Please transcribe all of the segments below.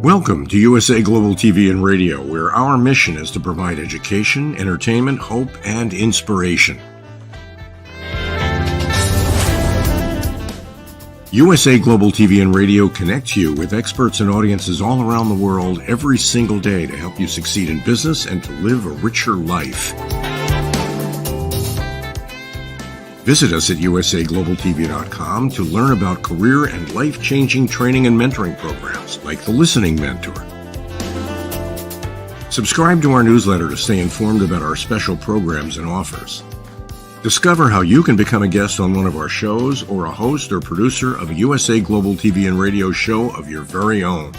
Welcome to USA Global TV and Radio, where our mission is to provide education, entertainment, hope, and inspiration. USA Global TV and Radio connects you with experts and audiences all around the world every single day to help you succeed in business and to live a richer life. Visit us at usaglobaltv.com to learn about career and life-changing training and mentoring programs like the Listening Mentor. Subscribe to our newsletter to stay informed about our special programs and offers. Discover how you can become a guest on one of our shows or a host or producer of a USA Global TV and Radio show of your very own.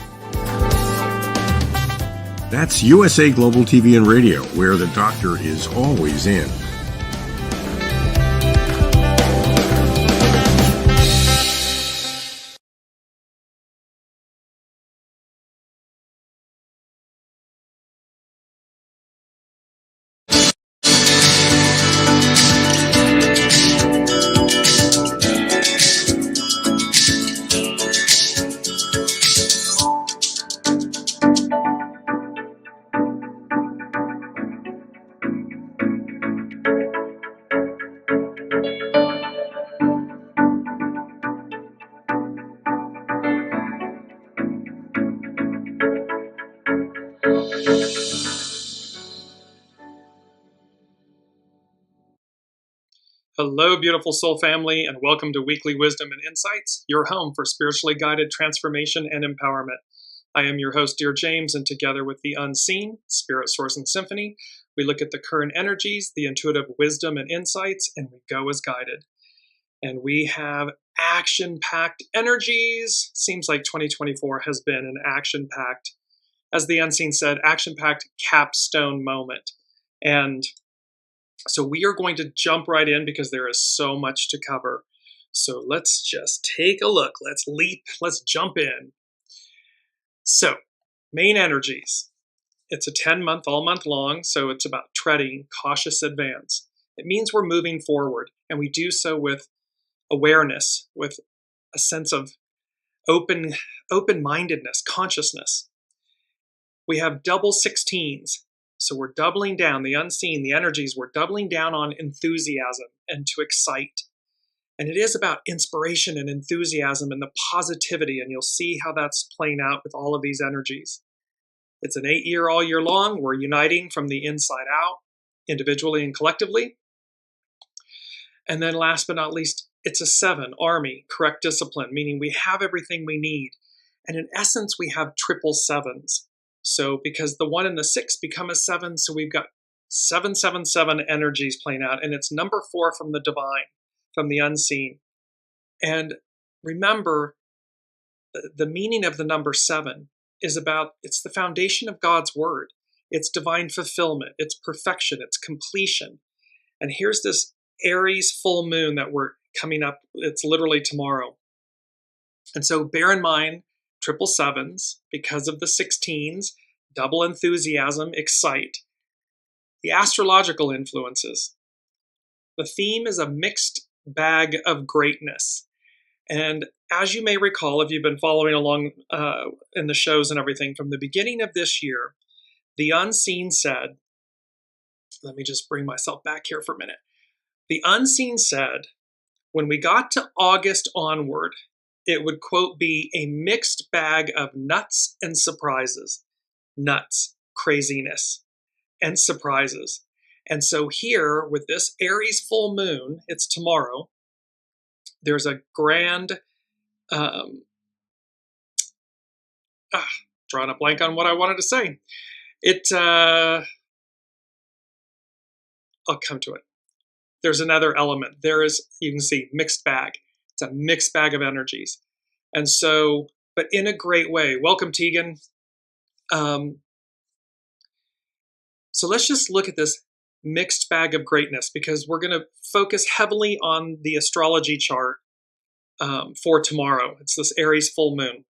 That's USA Global TV and Radio, where the doctor is always in. Hello, beautiful soul family, and welcome to Weekly Wisdom and Insights, your home for spiritually guided transformation and empowerment. I am your host, Dearjames, and together with the Unseen, Spirit, Source, and Symphony, we look at the current energies, the intuitive wisdom and insights, and we go as guided. And we have action-packed energies. Seems like 2024 has been an action-packed, as the Unseen said, action-packed capstone moment. And so we are going to jump right in because there is so much to cover. So let's just take a look. Let's leap. Let's jump in. So main energies. It's a 10-month, all month long. So it's about treading cautious advance. It means we're moving forward, and we do so with awareness, with a sense of open-mindedness, consciousness. We have double 16s. So we're doubling down, the unseen, the energies, we're doubling down on enthusiasm and to excite. And it is about inspiration and enthusiasm and the positivity, and you'll see how that's playing out with all of these energies. It's an 8-year all year long. We're uniting from the inside out, individually and collectively. And then last but not least, it's a 7, army, correct discipline, meaning we have everything we need. And in essence, we have triple 7s. So because the 1 and the 6 become a 7, so we've got 777 energies playing out, and it's number 4 from the divine, from the unseen. And remember, the meaning of the number 7 is about, it's the foundation of God's word. It's divine fulfillment, it's perfection, it's completion. And here's this Aries full moon that we're coming up, it's literally tomorrow. And so bear in mind, triple 7s, because of the 16s, double enthusiasm, excite. The astrological influences. The theme is a mixed bag of greatness. And as you may recall, if you've been following along in the shows and everything, from the beginning of this year, the Unseen said, let me just bring myself back here for a minute. The Unseen said, when we got to August onward, it would, quote, be a mixed bag of nuts and surprises. Nuts, craziness, and surprises. And so here, with this Aries full moon, it's tomorrow, there's a grand, drawing a blank on what I wanted to say. I'll come to it. There's another element. There is, you can see, mixed bag. It's a mixed bag of energies. And so, but in a great way. Welcome, Tegan. So let's just look at this mixed bag of greatness, because we're going to focus heavily on the astrology chart for tomorrow. It's this Aries full moon.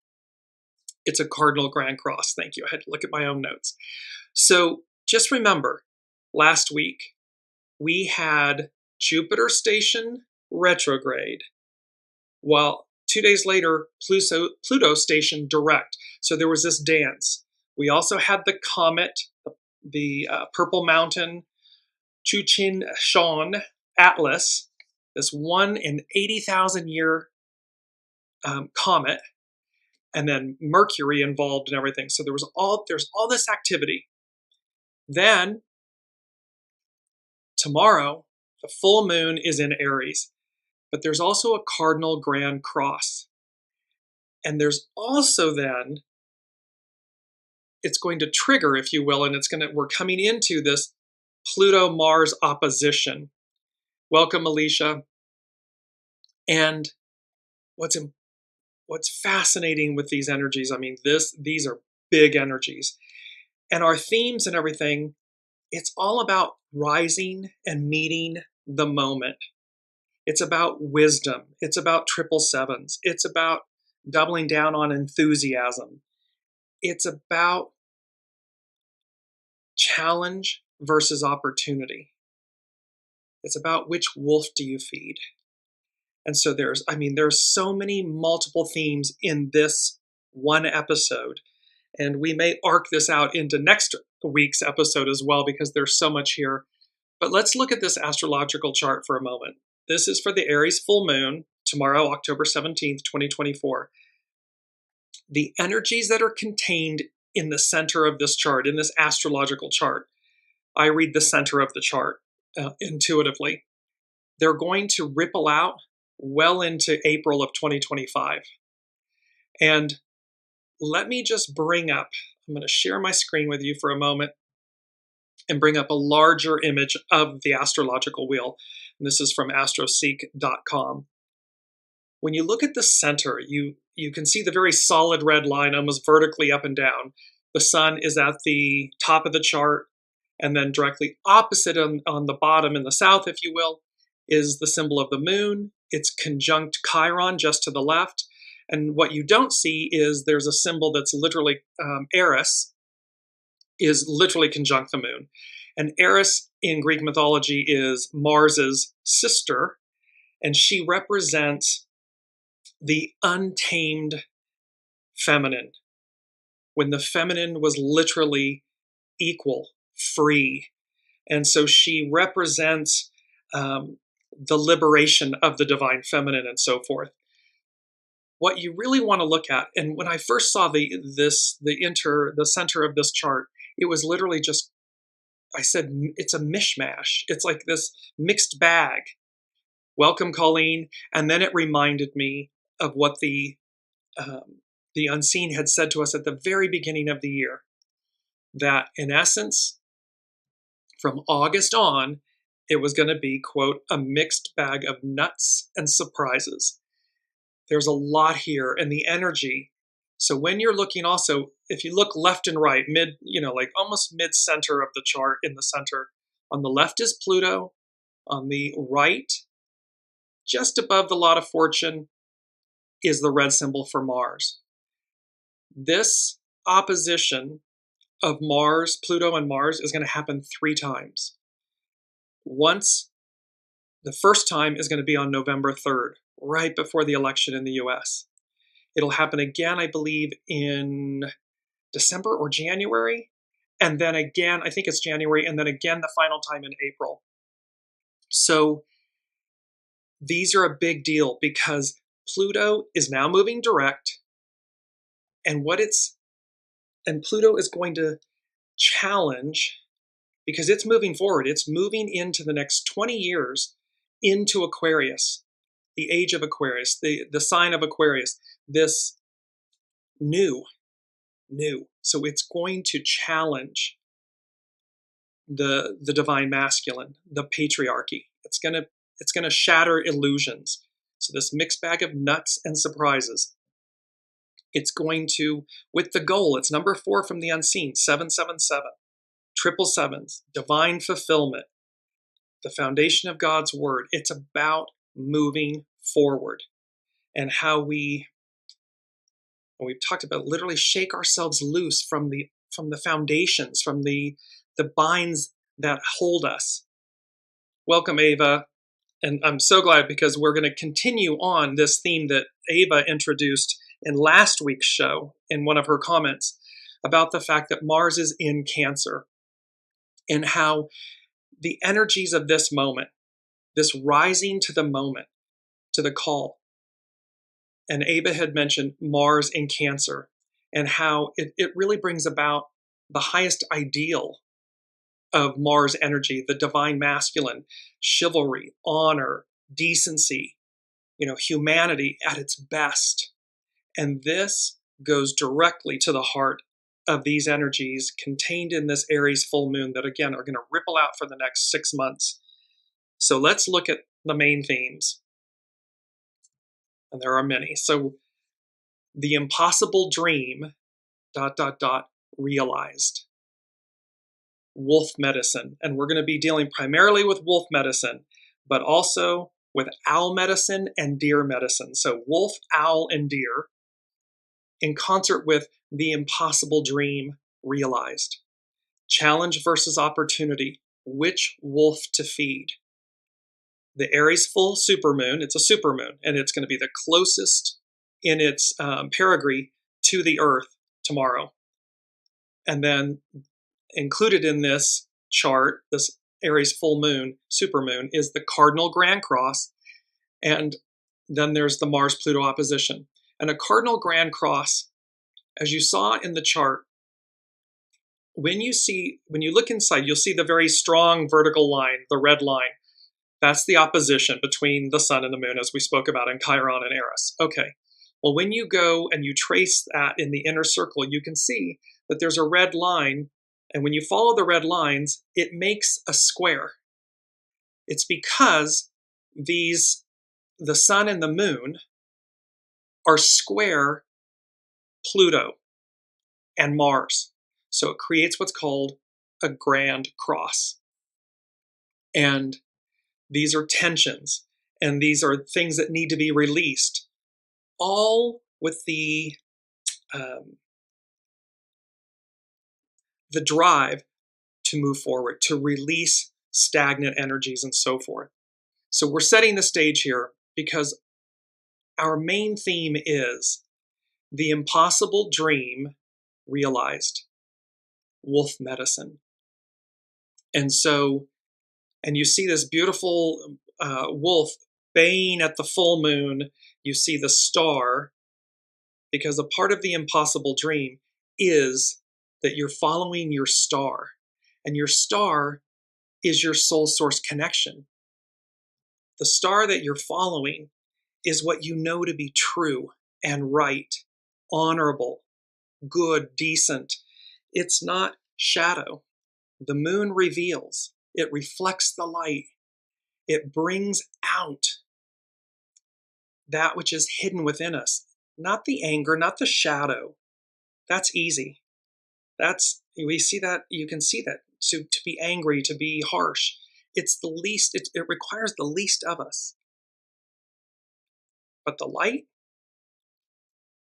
It's a cardinal grand cross. Thank you. I had to look at my own notes. So just remember, last week we had Jupiter station retrograde, while 2 days later, Pluto stationed direct. So there was this dance. We also had the comet, the Purple Mountain, CHING Atlas, this 1 in 80,000 year comet, and then Mercury involved and everything. So there's all this activity. Then tomorrow, the full moon is in Aries, but there's also a cardinal grand cross. And there's also then, it's going to trigger, if you will, and we're coming into this Pluto-Mars opposition. Welcome, Alicia. And what's fascinating with these energies, I mean, these are big energies. And our themes and everything, it's all about rising and meeting the moment. It's about wisdom. It's about 777s. It's about doubling down on enthusiasm. It's about challenge versus opportunity. It's about which wolf do you feed. And so there's so many multiple themes in this one episode. And we may arc this out into next week's episode as well, because there's so much here. But let's look at this astrological chart for a moment. This is for the Aries full moon, tomorrow, October 17th, 2024. The energies that are contained in the center of this chart, in this astrological chart, I read the center of the chart intuitively. They're going to ripple out well into April of 2025. And let me just I'm going to share my screen with you for a moment and bring up a larger image of the astrological wheel. And this is from astroseek.com. When you look at the center, you can see the very solid red line almost vertically up and down. The sun is at the top of the chart, and then directly opposite on the bottom in the south, if you will, is the symbol of the moon. It's conjunct Chiron just to the left. And what you don't see is there's a symbol that's literally, ARIES is literally conjunct the moon. And ARIES in Greek mythology is Mars's sister, and she represents the untamed feminine, when the feminine was literally equal, free. And so she represents the liberation of the divine feminine and so forth. What you really want to look at, and when I first saw the center of this chart, it was literally just, I said, it's a mishmash. It's like this mixed bag. Welcome, Colleen. And then it reminded me of what the unseen had said to us at the very beginning of the year, that in essence, from August on, it was going to be, quote, a mixed bag of nuts and surprises. There's a lot here, and the energy. So when you're looking also, if you look left and right, like almost mid-center of the chart, in the center, on the left is Pluto, on the right, just above the Lot of Fortune, is the red symbol for Mars. This opposition of Mars, Pluto and Mars, is going to happen 3 times. Once, the first time is going to be on November 3rd, right before the election in the US. It'll happen again, I believe, in December or January, and then again, I think it's January, and then again the final time in April. So these are a big deal because Pluto is now moving direct, and Pluto is going to challenge, because it's moving forward. It's moving into the next 20 years into Aquarius, the age of Aquarius, the sign of Aquarius, this new. So it's going to challenge the divine masculine, the patriarchy. It's going to shatter illusions. So this mixed bag of nuts and surprises. It's going to, with the goal, it's number 4 from the unseen, 777, 777s, divine fulfillment, the foundation of God's word. It's about moving forward, and how we've talked about, literally shake ourselves loose from the foundations, from the binds that hold us. Welcome, Ava And I'm so glad, because we're going to continue on this theme that Ava introduced in last week's show in one of her comments about the fact that Mars is in Cancer, and how the energies of this moment, this rising to the moment, to the call. And Ava had mentioned Mars in Cancer, and how it really brings about the highest ideal of Mars energy, the divine masculine, chivalry, honor, decency, humanity at its best. And this goes directly to the heart of these energies contained in this Aries full moon that, again, are going to ripple out for the next 6 months. So let's look at the main themes. And there are many. So the impossible dream, ... realized. Wolf medicine. And we're going to be dealing primarily with wolf medicine, but also with owl medicine and deer medicine. So wolf, owl, and deer in concert with the impossible dream realized. Challenge versus opportunity. Which wolf to feed? The Aries full supermoon, it's a supermoon, and it's going to be the closest in its perigee to the Earth tomorrow. And then included in this chart, this Aries full moon, supermoon, is the cardinal grand cross, and then there's the Mars-Pluto opposition. And a cardinal grand cross, as you saw in the chart, when you look inside, you'll see the very strong vertical line, the red line. That's the opposition between the sun and the moon, as we spoke about in Chiron and Eris. Okay, well, when you go and you trace that in the inner circle, you can see that there's a red line, and when you follow the red lines, it makes a square. It's because the sun and the moon are square Pluto and Mars. So it creates what's called a grand cross. And these are tensions, and these are things that need to be released, all with the drive to move forward, to release stagnant energies and so forth. So we're setting the stage here because our main theme is the impossible dream realized. Wolf medicine. And you see this beautiful wolf baying at the full moon. You see the star, because a part of the impossible dream is that you're following your star. And your star is your soul source connection. The star that you're following is what you know to be true and right, honorable, good, decent. It's not shadow. The moon reveals. It reflects the light. It brings out that which is hidden within us. Not the anger, not the shadow. That's easy. We see that, you can see that. To be angry, to be harsh. It's the least, it requires the least of us. But the light,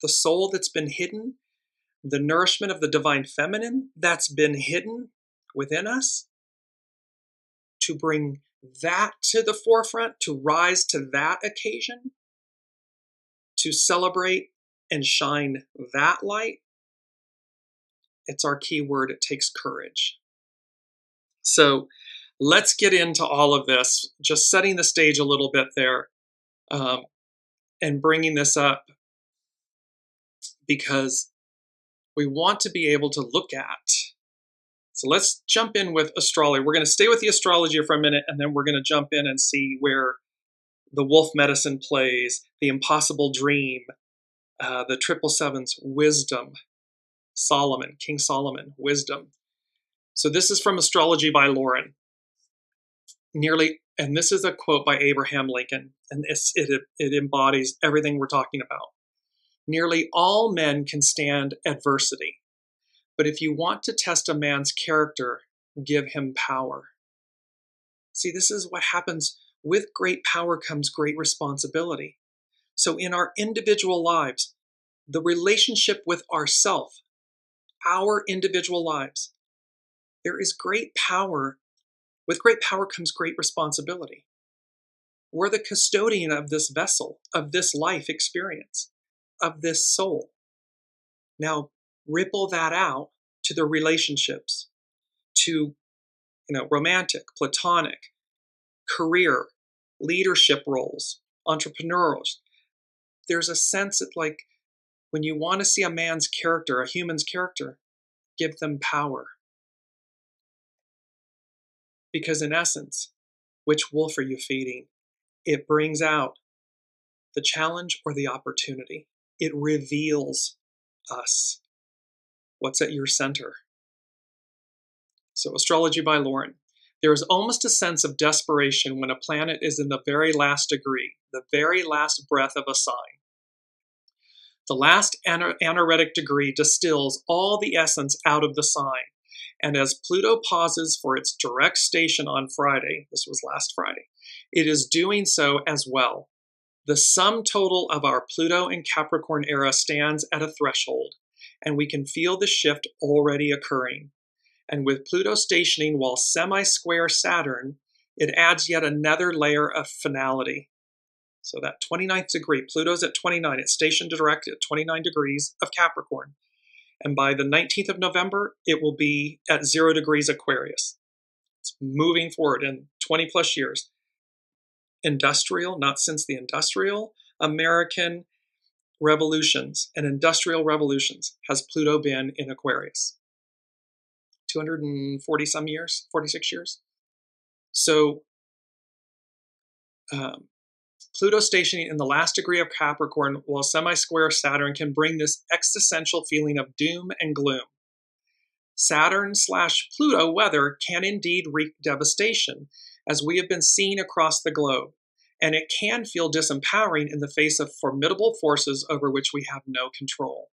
the soul that's been hidden, the nourishment of the divine feminine that's been hidden within us, to bring that to the forefront, to rise to that occasion, to celebrate and shine that light, it's our key word. It takes courage. So let's get into all of this, just setting the stage a little bit there, and bringing this up because we want to be able to look at. So let's jump in with astrology. We're going to stay with the astrology for a minute, and then we're going to jump in and see where the wolf medicine plays, the impossible dream, the 777's wisdom, Solomon, King Solomon, wisdom. So this is from Astrology by Lauren. And this is a quote by Abraham Lincoln, and it embodies everything we're talking about. Nearly all men can stand adversity, but if you want to test a man's character, give him power. See, this is what happens. With great power comes great responsibility. So in our individual lives, the relationship with ourself, our individual lives, there is great power. With great power comes great responsibility. We're the custodian of this vessel, of this life experience, of this soul. Now, ripple that out to the relationships, to romantic, platonic, career, leadership roles, entrepreneurial. There's a sense that, like, when you want to see a man's character, a human's character, give them power. Because in essence, which wolf are you feeding? It brings out the challenge or the opportunity. It reveals us. What's at your center? So, Astrology by Lauren. There is almost a sense of desperation when a planet is in the very last degree, the very last breath of a sign. The last anaretic degree distills all the essence out of the sign. And as Pluto pauses for its direct station on Friday, this was last Friday, it is doing so as well. The sum total of our Pluto and Capricorn era stands at a threshold, and we can feel the shift already occurring. And with Pluto stationing while semi-square Saturn, it adds yet another layer of finality. So that 29th degree, Pluto's at 29, it's stationed direct at 29 degrees of Capricorn. And by the 19th of November, it will be at 0 degrees Aquarius. It's moving forward in 20 plus years. Industrial, not since the industrial American revolutions and industrial revolutions has Pluto been in Aquarius. 240 some years, 46 years. So Pluto stationing in the last degree of Capricorn while semi-square Saturn can bring this existential feeling of doom and gloom. Saturn/Pluto weather can indeed wreak devastation, as we have been seeing across the globe, and it can feel disempowering in the face of formidable forces over which we have no control.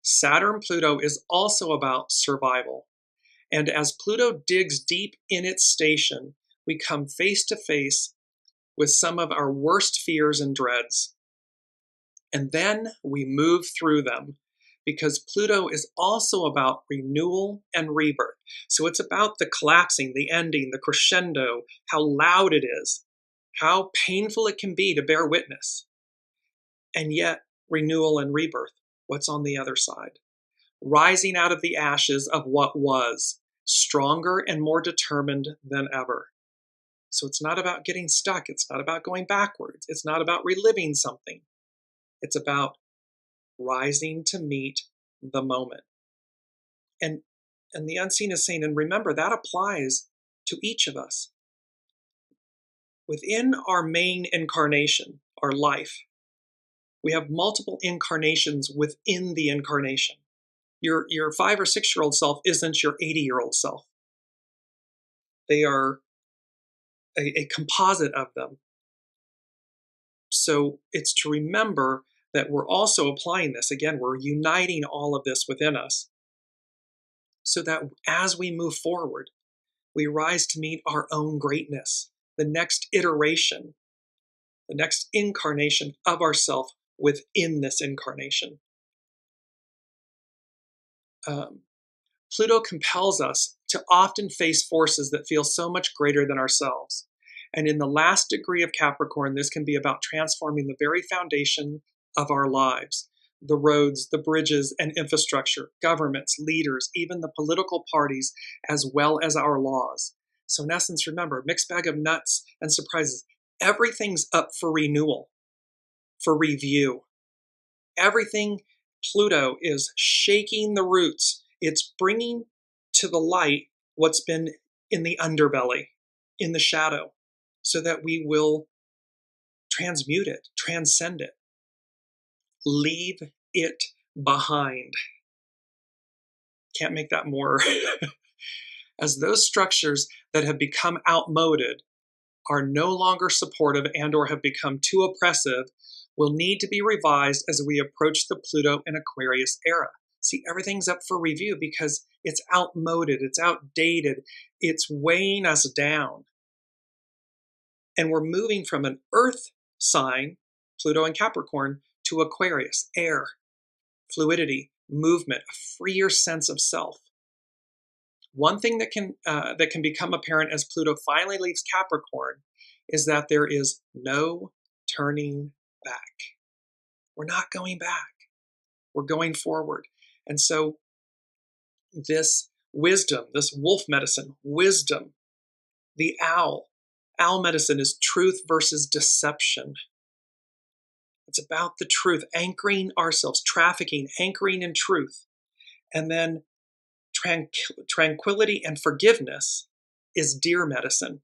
Saturn-Pluto is also about survival, and as Pluto digs deep in its station, we come face to face with some of our worst fears and dreads. And then we move through them, because Pluto is also about renewal and rebirth. So it's about the collapsing, the ending, the crescendo, how loud it is, how painful it can be to bear witness. And yet, renewal and rebirth, what's on the other side? Rising out of the ashes of what was, stronger and more determined than ever. So it's not about getting stuck. It's not about going backwards. It's not about reliving something. It's about rising to meet the moment. And the unseen is saying, and remember, that applies to each of us. Within our main incarnation, our life, we have multiple incarnations within the incarnation. Your 5 or 6 year old self isn't your 80-year-old self. They are a composite of them. So it's to remember that we're also applying this. Again, we're uniting all of this within us so that as we move forward, we rise to meet our own greatness, the next iteration, the next incarnation of ourself within this incarnation. Pluto compels us to often face forces that feel so much greater than ourselves. And in the last degree of Capricorn, this can be about transforming the very foundation of our lives, the roads, the bridges, and infrastructure, governments, leaders, even the political parties, as well as our laws. So in essence, remember, mixed bag of nuts and surprises. Everything's up for renewal, for review. Everything, Pluto is shaking the roots. It's bringing to the light what's been in the underbelly, in the shadow, so that we will transmute it, transcend it, leave it behind. Can't make that more. As those structures that have become outmoded are no longer supportive and or have become too oppressive, will need to be revised as we approach the Pluto and Aquarius era. See, everything's up for review because it's outmoded, it's outdated, it's weighing us down. And we're moving from an earth sign, Pluto and Capricorn, to Aquarius, air, fluidity, movement, a freer sense of self. One thing that can become apparent as Pluto finally leaves Capricorn is that there is no turning back. We're not going back. We're going forward. And so this wisdom, this wolf medicine, wisdom, the owl medicine is truth versus deception. It's about the truth, anchoring ourselves, trafficking, anchoring in truth. And then tranquility and forgiveness is deer medicine.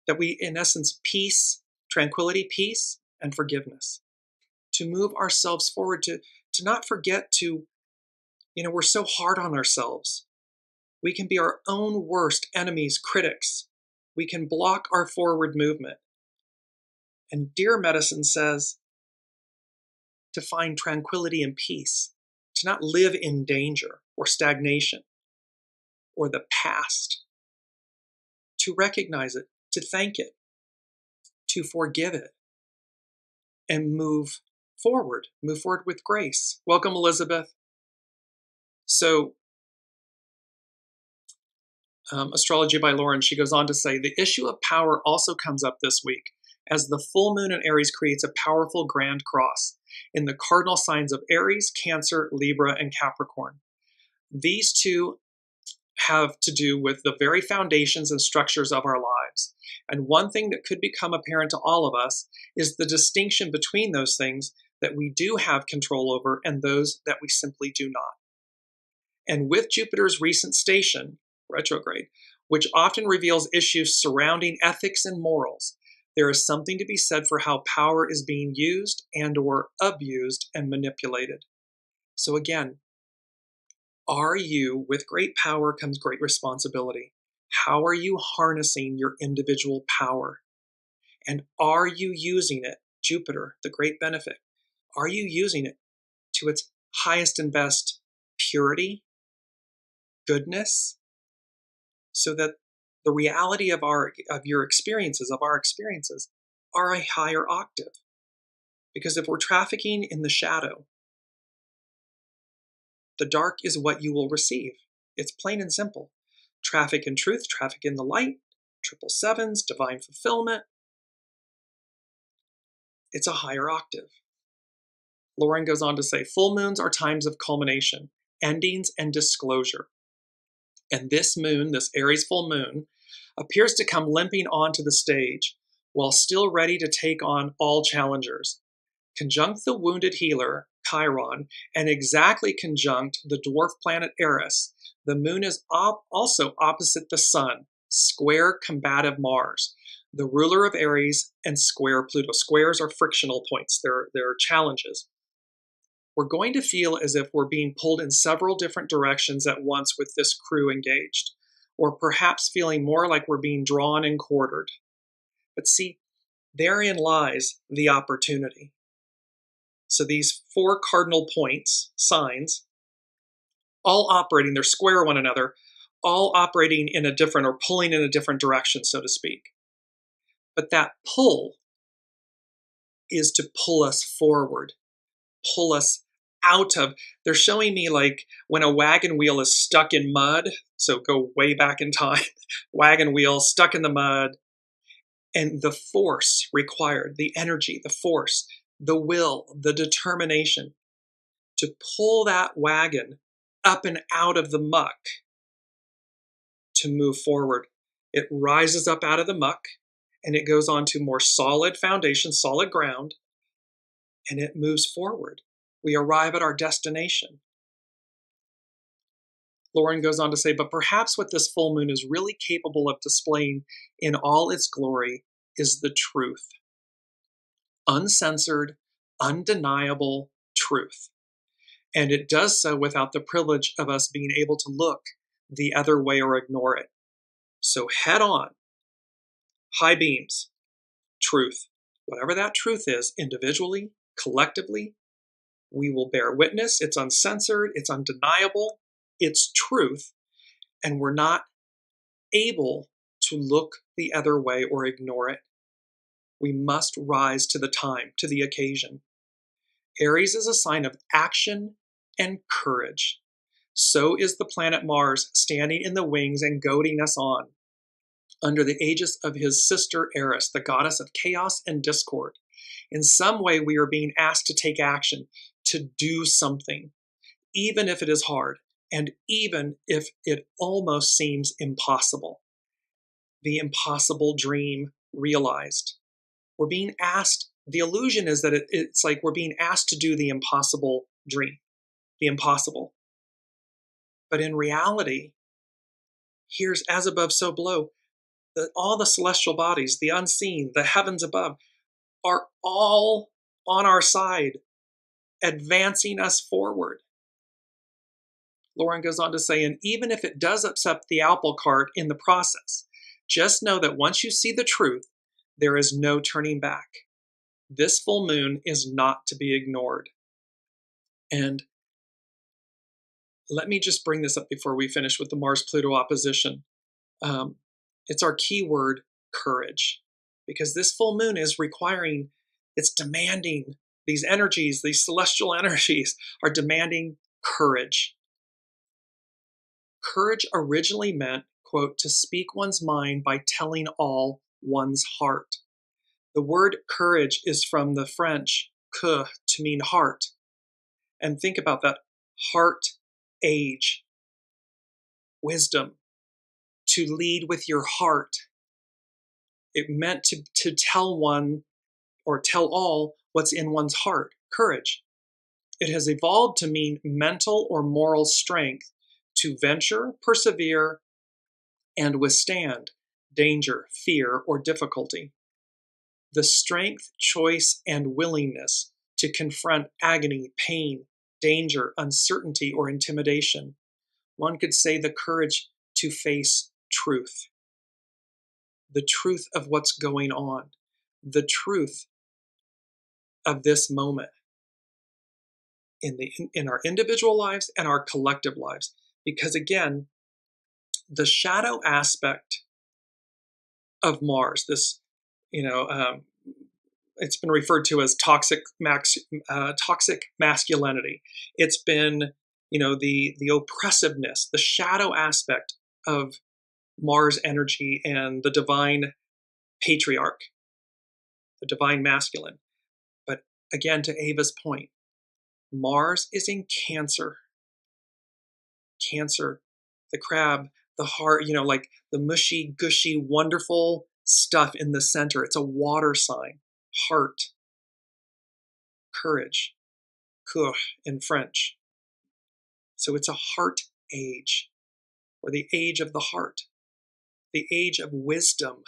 That we, in essence, peace, tranquility, peace, and forgiveness. To move ourselves forward, to not forget to, we're so hard on ourselves. We can be our own worst enemies, critics. We can block our forward movement. And deer medicine says to find tranquility and peace, to not live in danger or stagnation or the past, to recognize it, to thank it, to forgive it, and move forward with grace. Welcome, Elizabeth. So, Astrology by Lauren, she goes on to say, the issue of power also comes up this week, as the full moon in Aries creates a powerful grand cross in the cardinal signs of Aries, Cancer, Libra, and Capricorn. These two have to do with the very foundations and structures of our lives. And one thing that could become apparent to all of us is the distinction between those things that we do have control over and those that we simply do not. And with Jupiter's recent station, retrograde, which often reveals issues surrounding ethics and morals, there is something to be said for how power is being used and or abused and manipulated. So again, with great power comes great responsibility. How are you harnessing your individual power? And are you using it, Jupiter, the great benefit, are you using it to its highest and best purity, goodness, so that the reality of our experiences are a higher octave? Because if we're trafficking in the shadow, the dark is what you will receive. It's plain and simple. Traffic in truth, traffic in the light, 777s, divine fulfillment. It's a higher octave. Lauren goes on to say, full moons are times of culmination, endings, and disclosure. And this moon, this Aries full moon, appears to come limping onto the stage while still ready to take on all challengers. Conjunct the wounded healer, Chiron, and exactly conjunct the dwarf planet Eris, the moon is also opposite the sun, square combative Mars, the ruler of Aries, and square Pluto. Squares are frictional points. They're challenges. We're going to feel as if we're being pulled in several different directions at once with this crew engaged, or perhaps feeling more like we're being drawn and quartered. But see, therein lies the opportunity. So these 4 cardinal points, signs, all operating, they're square one another, all operating in a different or pulling in a different direction, so to speak. But that pull is to pull us forward, pull us out of, they're showing me like when a wagon wheel is stuck in mud, so go way back in time, wagon wheel stuck in the mud, and the force required, the energy, the force, the will, the determination to pull that wagon up and out of the muck to move forward. It rises up out of the muck and it goes on to more solid foundation, solid ground, and it moves forward. We arrive at our destination. Lauren goes on to say, but perhaps what this full moon is really capable of displaying in all its glory is the truth. Uncensored, undeniable truth. And it does so without the privilege of us being able to look the other way or ignore it. So head on, high beams, truth. Whatever that truth is, individually, collectively, we will bear witness. It's uncensored, it's undeniable, it's truth, and we're not able to look the other way or ignore it. We must rise to the time, to the occasion. Aries is a sign of action and courage. So is the planet Mars standing in the wings and goading us on. under the aegis of his sister Eris, the goddess of chaos and discord. In some way, we are being asked to take action, to do something, even if it is hard, and even if it almost seems impossible. The impossible dream realized. We're being asked, the illusion is that it's like we're being asked to do the impossible dream, the impossible. But in reality, here's as above, so below. All the celestial bodies, the unseen, the heavens above, are all on our side, advancing us forward. Lauren goes on to say, and even if it does upset the apple cart in the process, just know that once you see the truth, there is no turning back. This full moon is not to be ignored. And let me just bring this up before we finish with the Mars-Pluto opposition. It's our keyword, courage, because this full moon is requiring, it's demanding, these energies, these celestial energies are demanding courage. Courage originally meant, quote, to speak one's mind by telling all one's heart. The word courage is from the French coeur, to mean heart. And think about that, heart, age, wisdom, to lead with your heart. It meant to tell one or tell all what's in one's heart, courage. It has evolved to mean mental or moral strength to venture, persevere, and withstand danger, fear, or difficulty. The strength, choice, and willingness to confront agony, pain, danger, uncertainty, or intimidation. One could say the courage to face truth. The truth of what's going on. The truth of this moment in our individual lives and our collective lives. Because again, the shadow aspect of Mars, this, it's been referred to as toxic masculinity. It's been, the oppressiveness, the shadow aspect of Mars energy and the divine patriarch, the divine masculine. But again, to Ava's point, Mars is in Cancer. Cancer, the crab, the heart, like the mushy, gushy, wonderful stuff in the center. It's a water sign. Heart. Courage. Coeur in French. So it's a heart age, or the age of the heart. The age of wisdom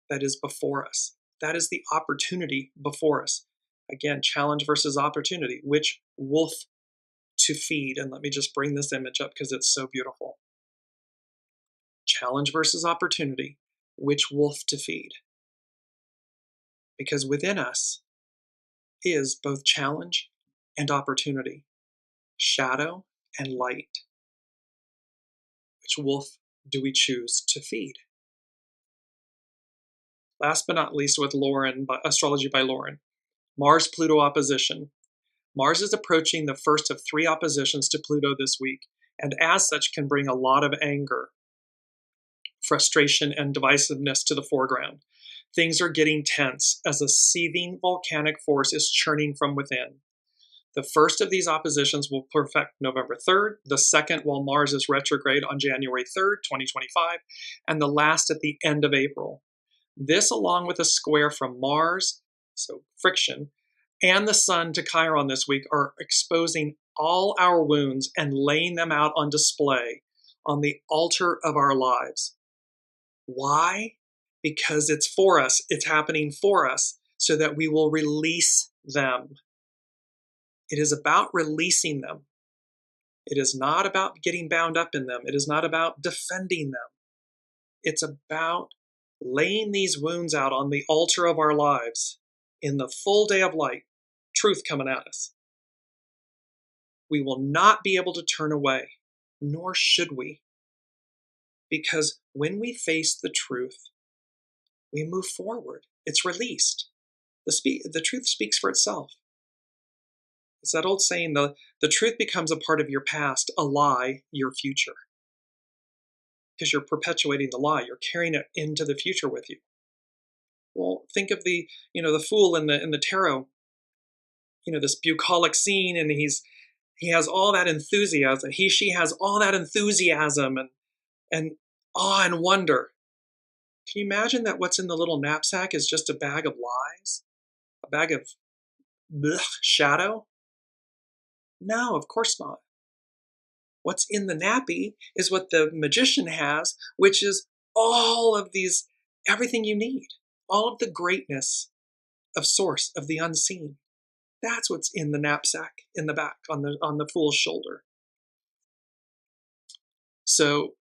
that is before us. That is the opportunity before us. Again, challenge versus opportunity. Which wolf to feed? And let me just bring this image up because it's so beautiful. Challenge versus opportunity. Which wolf to feed? Because within us is both challenge and opportunity, shadow and light. Which wolf do we choose to feed? Last but not least, with Lauren, Astrology by Lauren, Mars-Pluto opposition. Mars is approaching the first of 3 oppositions to Pluto this week, and as such can bring a lot of anger, frustration, and divisiveness to the foreground. Things are getting tense as a seething volcanic force is churning from within. The first of these oppositions will perfect November 3rd, the second while Mars is retrograde on January 3rd, 2025, and the last at the end of April. This, along with a square from Mars, so friction, and the Sun to Chiron this week are exposing all our wounds and laying them out on display on the altar of our lives. Why? Because it's for us. It's happening for us so that we will release them. It is about releasing them. It is not about getting bound up in them. It is not about defending them. It's about laying these wounds out on the altar of our lives in the full day of light, truth coming at us. We will not be able to turn away, nor should we. Because when we face the truth, we move forward. It's released. The truth speaks for itself. It's that old saying, the truth becomes a part of your past, a lie, your future. because you're perpetuating the lie. You're carrying it into the future with you. Well, think of the fool in the tarot. This bucolic scene, and he has all that enthusiasm. She has all that enthusiasm and awe and wonder. Can you imagine that what's in the little knapsack is just a bag of lies? A bag of shadow? No, of course not. What's in the nappy is what the magician has, which is all of these, everything you need, all of the greatness of source, of the unseen. That's what's in the knapsack in the back on the fool's shoulder. So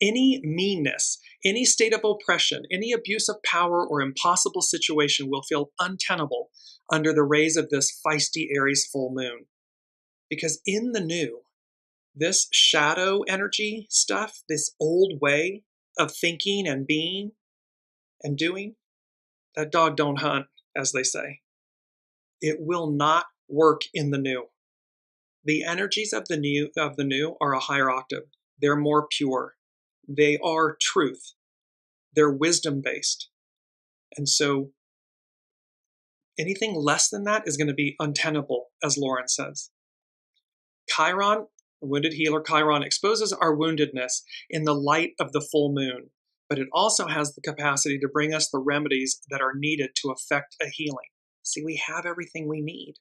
any meanness, any state of oppression, any abuse of power or impossible situation will feel untenable under the rays of this feisty Aries full moon. Because in the new, this shadow energy stuff, this old way of thinking and being and doing, that dog don't hunt, as they say. It will not work in the new. The energies of the new are a higher octave. They're more pure. They are truth. They're wisdom-based. And so anything less than that is going to be untenable, as Lauren says. Chiron, wounded healer Chiron, exposes our woundedness in the light of the full moon, but it also has the capacity to bring us the remedies that are needed to effect a healing. See, we have everything we need.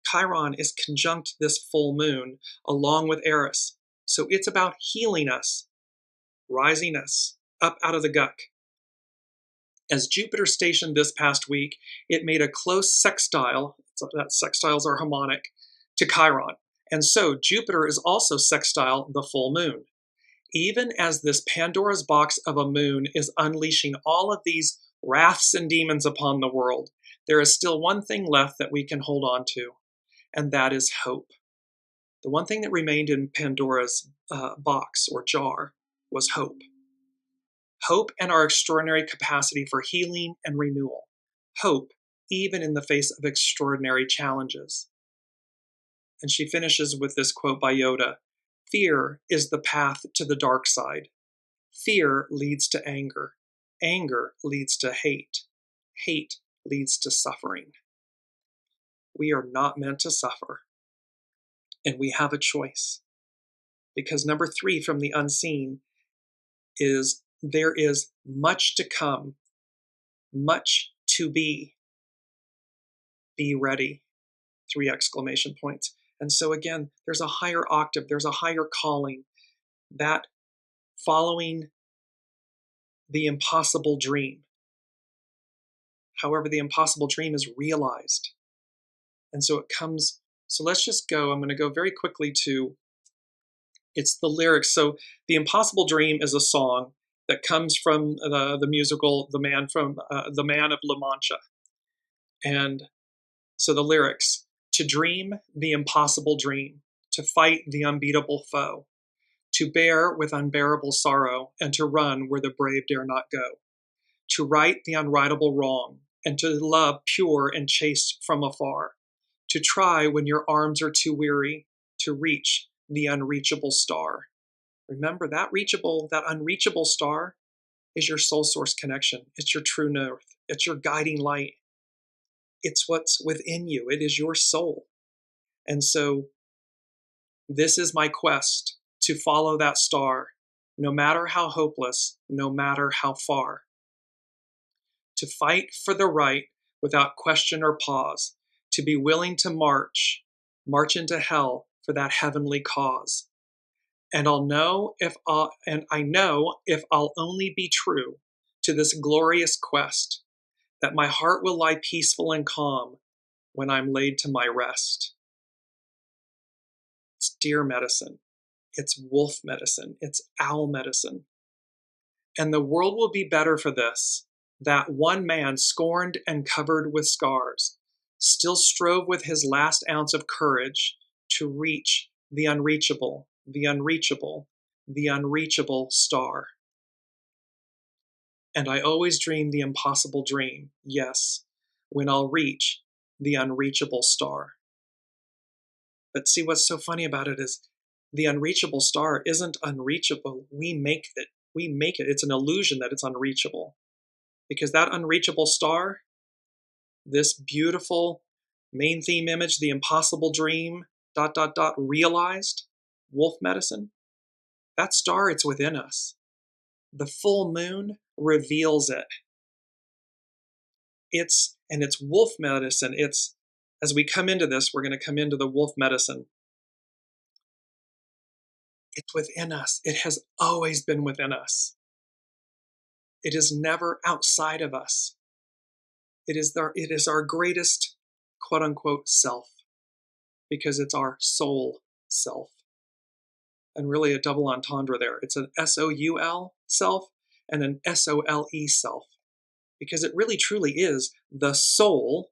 Chiron is conjunct this full moon along with Eris. So it's about healing us, rising us up out of the guck. As Jupiter stationed this past week, it made a close sextile, so that sextiles are harmonic, to Chiron. And so Jupiter is also sextile the full moon. Even as this Pandora's box of a moon is unleashing all of these wraths and demons upon the world, there is still one thing left that we can hold on to, and that is hope. The one thing that remained in Pandora's box or jar was hope. Hope and our extraordinary capacity for healing and renewal. Hope, even in the face of extraordinary challenges. And she finishes with this quote by Yoda: "Fear is the path to the dark side. Fear leads to anger. Anger leads to hate. Hate leads to suffering." We are not meant to suffer. And we have a choice. Because number 3 from the unseen is there is much to come, much to be. Be ready. 3 exclamation points. And so again, there's a higher octave, there's a higher calling, that following the impossible dream. However, the impossible dream is realized. And so it comes, so let's just go, I'm going to go very quickly to, it's the lyrics. So The Impossible Dream is a song that comes from the musical The Man of La Mancha. And so the lyrics: to dream the impossible dream, to fight the unbeatable foe, to bear with unbearable sorrow, and to run where the brave dare not go, to right the unrightable wrong, and to love pure and chaste from afar, to try when your arms are too weary, to reach the unreachable star. Remember, that unreachable star is your soul source connection. It's your true north. It's your guiding light. It's what's within you. It is your soul. And so this is my quest, to follow that star, no matter how hopeless, no matter how far. To fight for the right without question or pause, to be willing to march into hell for that heavenly cause. And I know if I'll only be true to this glorious quest, that my heart will lie peaceful and calm when I'm laid to my rest. It's deer medicine. It's wolf medicine. It's owl medicine. And the world will be better for this, that one man, scorned and covered with scars, still strove with his last ounce of courage to reach the unreachable, the unreachable, the unreachable star. And I always dream the impossible dream, yes, when I'll reach the unreachable star. But see, what's so funny about it is The unreachable star isn't unreachable. We make it. It's an illusion that it's unreachable. Because that unreachable star, this beautiful main theme image, the impossible dream, ... realized, wolf medicine, that star, it's within us. The full moon reveals it. It's wolf medicine. As we come into this, we're going to come into the wolf medicine. It's within us. It has always been within us. It is never outside of us. It is our greatest, quote unquote, self, because it's our soul self. And really a double entendre there. It's an S-O-U-L self and an S-O-L-E self, because it really truly is the soul,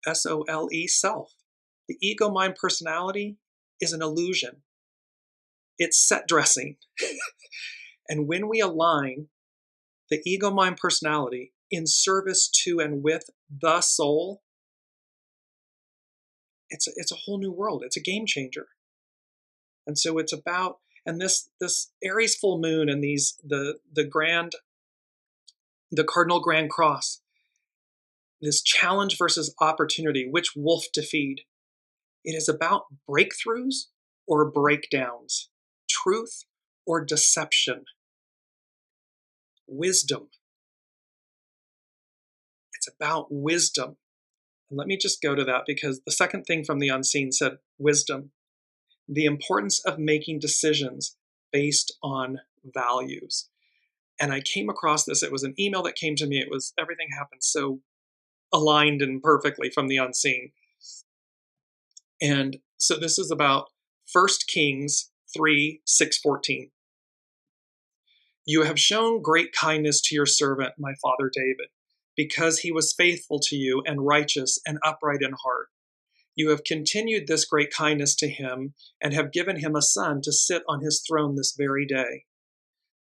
S-O-L-E self. The ego mind personality is an illusion. It's set dressing. And when we align the ego mind personality in service to and with the soul, it's a whole new world. It's a game changer. And so it's about, and this Aries full moon and the cardinal grand cross, this challenge versus opportunity, which wolf to feed. It is about breakthroughs or breakdowns, truth or deception, wisdom. It's about wisdom. And let me just go to that, because the second thing from the unseen said wisdom, the importance of making decisions based on values. And I came across this. It was an email that came to me. It was, everything happened so aligned and perfectly from the unseen. And so this is about 1 Kings 3:6-14. You have shown great kindness to your servant, my father David, because he was faithful to you and righteous and upright in heart. You have continued this great kindness to him and have given him a son to sit on his throne this very day.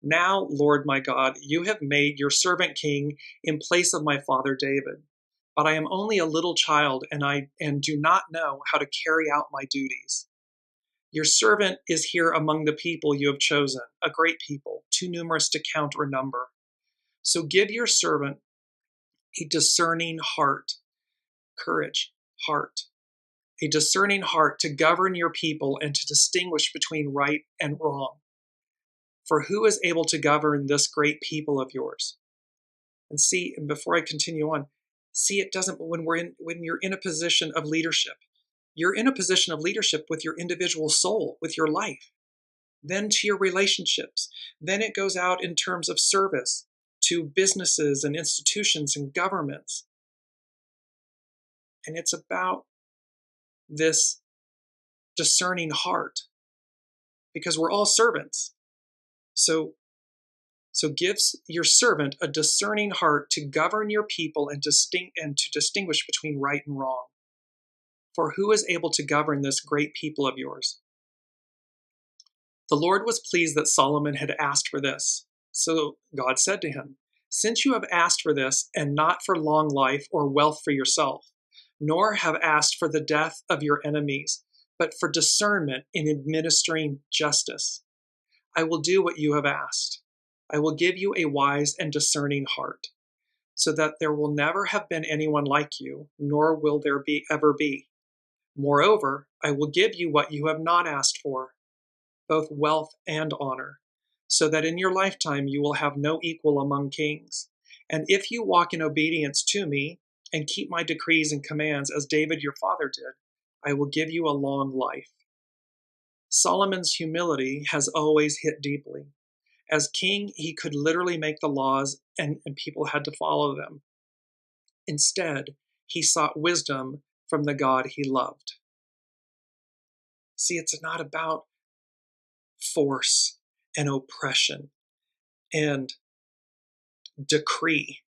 Now, Lord my God, you have made your servant king in place of my father David. But I am only a little child, and do not know how to carry out my duties. Your servant is here among the people you have chosen, a great people, too numerous to count or number. So give your servant a discerning heart, courage, heart, a discerning heart to govern your people and to distinguish between right and wrong. For who is able to govern this great people of yours? And see, and before I continue on, see, it doesn't, when you're in a position of leadership, you're in a position of leadership with your individual soul, with your life, then to your relationships. Then it goes out in terms of service to businesses and institutions and governments. And it's about this discerning heart, because we're all servants. So gives your servant a discerning heart to govern your people and to distinguish between right and wrong. For who is able to govern this great people of yours? The Lord was pleased that Solomon had asked for this. So God said to him, since you have asked for this, and not for long life or wealth for yourself, nor have asked for the death of your enemies, but for discernment in administering justice, I will do what you have asked. I will give you a wise and discerning heart, so that there will never have been anyone like you, nor will there ever be. Moreover, I will give you what you have not asked for, both wealth and honor, so that in your lifetime you will have no equal among kings. And if you walk in obedience to me and keep my decrees and commands as David your father did, I will give you a long life. Solomon's humility has always hit deeply. As king, he could literally make the laws and people had to follow them. Instead, he sought wisdom from the God he loved. See, it's not about force and oppression and decree.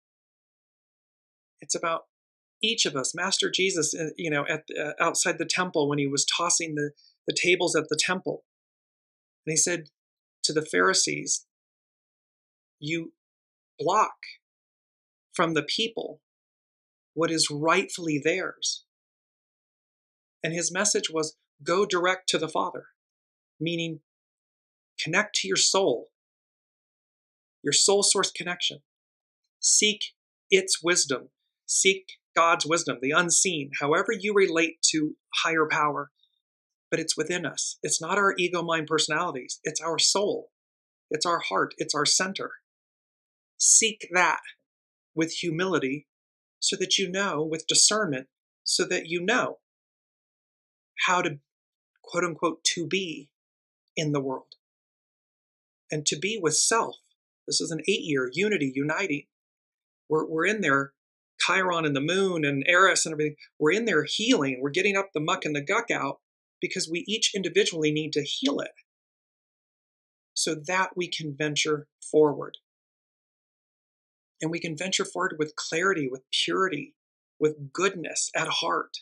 It's about each of us. Master Jesus, outside the temple when he was tossing the tables at the temple, and he said to the Pharisees, you block from the people what is rightfully theirs. And his message was, go direct to the Father. meaning connect to your soul source connection. Seek its wisdom. Seek God's wisdom, the unseen, however you relate to higher power. But it's within us. It's not our ego, mind, personalities. It's our soul. It's our heart. It's our center. Seek that with humility so that you know, with discernment, so that you know how to, quote unquote, to be in the world. And to be with self. This is an 8-year unity, uniting. We're in there, Chiron and the moon and Eris and everything. We're in there healing. We're getting up the muck and the guck out because we each individually need to heal it so that we can venture forward. And we can venture forward with clarity, with purity, with goodness at heart.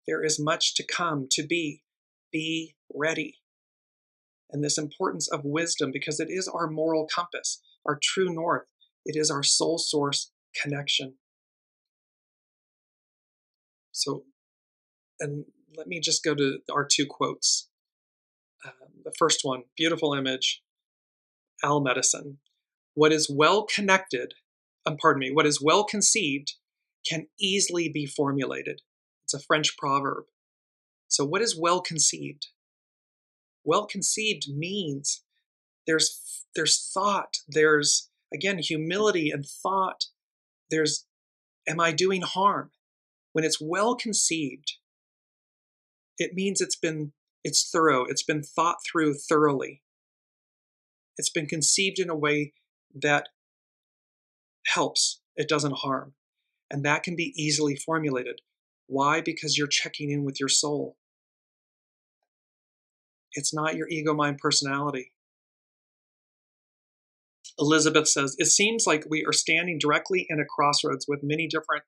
There is much to come to be. Be ready. And this importance of wisdom, because it is our moral compass, our true north. It is our soul source connection. So, and let me just go to our 2 quotes. The first one, beautiful image, Al Medicine. What is well connected, what is well conceived can easily be formulated. It's a French proverb. So what is well conceived? Well conceived means there's thought, there's, again, humility and thought. There's, am I doing harm? When it's well conceived, it means it's thorough. It's been thought through thoroughly. It's been conceived in a way that helps. It doesn't harm. And that can be easily formulated. Why? Because you're checking in with your soul. It's not your ego, mind, personality. Elizabeth says, it seems like we are standing directly in a crossroads with many different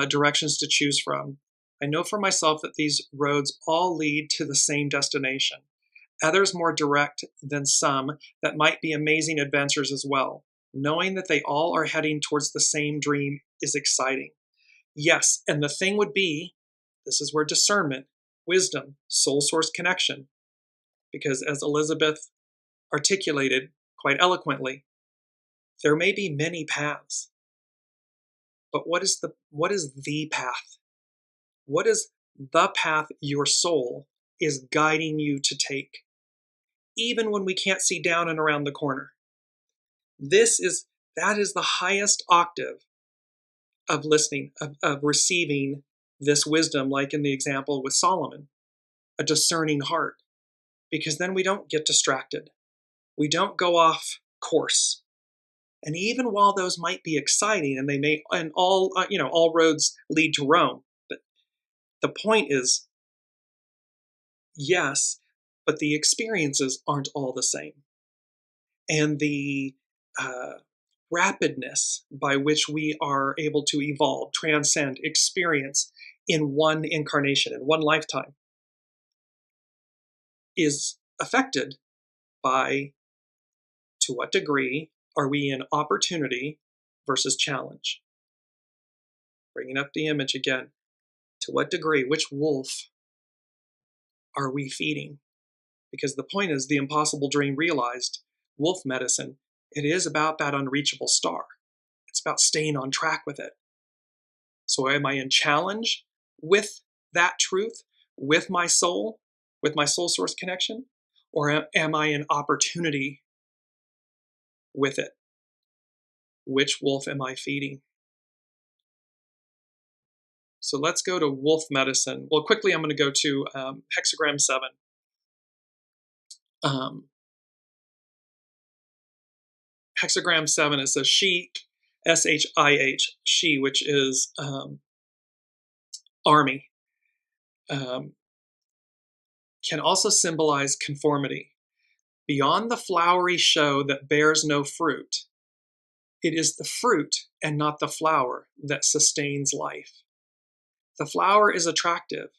directions to choose from. I know for myself that these roads all lead to the same destination. Others more direct than some that might be amazing adventures as well. Knowing that they all are heading towards the same dream is exciting. Yes, and the thing would be, this is where discernment, wisdom, soul source connection, because as Elizabeth articulated quite eloquently, there may be many paths, but what is the path? What is the path your soul is guiding you to take, even when we can't see down and around the corner? That is the highest octave of listening, of receiving this wisdom, like in the example with Solomon, a discerning heart, because then we don't get distracted. We don't go off course. And even while those might be exciting, and they may, and all roads lead to Rome, but the point is, yes, but the experiences aren't all the same. And the rapidness by which we are able to evolve, transcend, experience in one incarnation, in one lifetime, is affected by to what degree are we in opportunity versus challenge. Bringing up the image again. To what degree, which wolf are we feeding? Because the point is the impossible dream realized, wolf medicine, it is about that unreachable star. It's about staying on track with it. So am I in challenge with that truth, with my soul source connection? Or am I in opportunity with it? Which wolf am I feeding? So let's go to wolf medicine. Well, quickly, I'm going to go to hexagram 7. Hexagram 7, it says she, S-H-I-H, she, which is army, can also symbolize conformity. Beyond the flowery show that bears no fruit, it is the fruit and not the flower that sustains life. The flower is attractive,